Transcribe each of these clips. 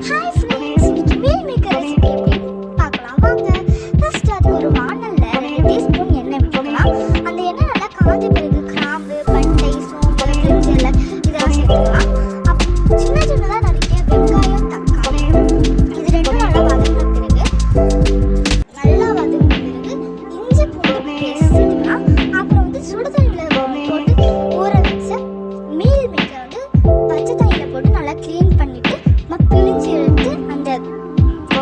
Hi friends, இன்னைக்கு meal maker recipe எப்படி பார்க்கலாம் வாங்க. ஃபர்ஸ்ட் அதுக்கு ஒரு வானல்ல 2 டீஸ்பூன் எண்ணெய் விட்டுக்கலாம். அந்த எண்ணெய் நல்லா காஞ்ச பிறகு கிராம்பு, பட்டை, சோம்பு, கிரிஞ்சி எல்லாம் இதெல்லாம் சேர்த்துக்கலாம். அப்புறம் சின்னதாக நறுக்கிய வெங்காயம், தக்காளி இது ரெண்டும் நல்லா வதங்கின பிறகு இஞ்சி பூண்டு பேஸ்ட் சேர்த்துக்கலாம். அப்புறம் சுடுதண்ணியில் போட்டு ஊற வச்ச மீல் மேக்கர் பச்சை தண்ணியில் போட்டு நல்லா க்ளீன் பண்ணிட்டு பிழிஞ்சு எடுத்து அந்த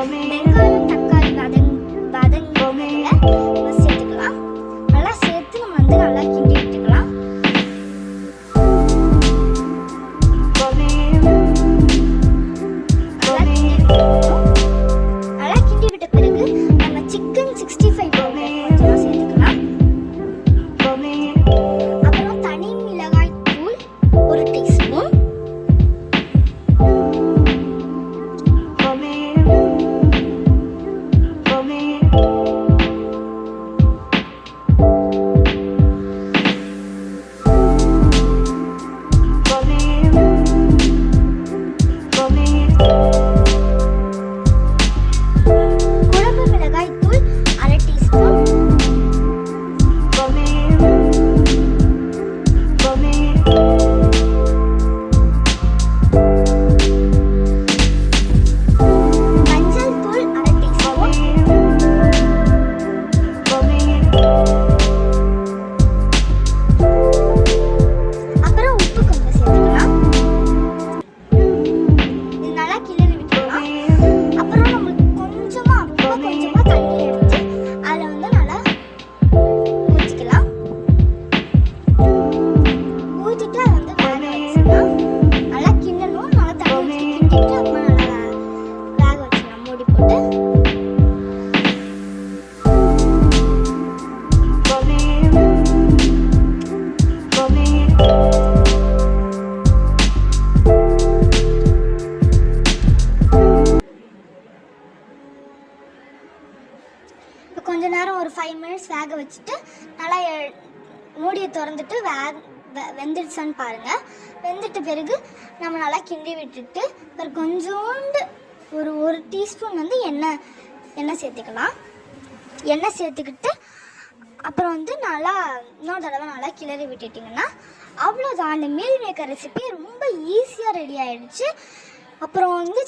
வெங்காயம் தக்காளி வதங்கில சேர்த்துக்கலாம். நல்லா சேர்த்து நம்ம நல்லா கிண்டி விட்டுக்கலாம். நல்லா கிண்டி விட்ட பிறகு நம்ம சிக்கன் 65 பவுடர் கொஞ்சம் சேர்த்துக்கலாம். அப்புறம் தனி மிளகாய் தூள் 1 டீஸ்பூன், குழம்பு மிளகாய் தூள் 1/2 டீஸ்பூன், மஞ்சள் தூள் 1/2 டீஸ்பூன், அப்புறம் உப்பு கொஞ்சம் சேர்த்துக்கலாம். இது நல்லா கிளறி விட்டுக்கலாம். அப்புறம் நம்மளுக்கு கொஞ்சமா தண்ணி எடுத்து அதில் நல்லா ஊற்றிக்கலாம். ஊற்றிட்டு அதை வேக வச்சிடலாம். நல்லா கிண்டணும். நல்லா தண்ணி ஊற்றி கிண்டிட்டு அப்புறம் நல்லா வேக வச்சிடலாம் மூடி போட்டு. இப்போ கொஞ்ச நேரம் ஒரு 5 மினிட்ஸ் வேக வச்சுட்டு நல்லா மூடியை திறந்துட்டு வெந்துடுச்சான்னு பாருங்கள். வெந்துட்ட பிறகு நம்ம நல்லா கிண்டி விட்டுட்டு அப்புறம் கொஞ்சோண்டு ஒரு டீஸ்பூன் எண்ணெய் சேர்த்துக்கலாம். எண்ணெய் சேர்த்துக்கிட்டு அப்புறம் நல்லா இன்னொரு தடவை நல்லா கிளறி விட்டுட்டிங்கன்னா அவ்வளோதான். அந்த மீல் மேக்கர் ரெசிபி ரொம்ப ஈஸியாக ரெடி ஆகிடுச்சு. அப்புறம் இந்த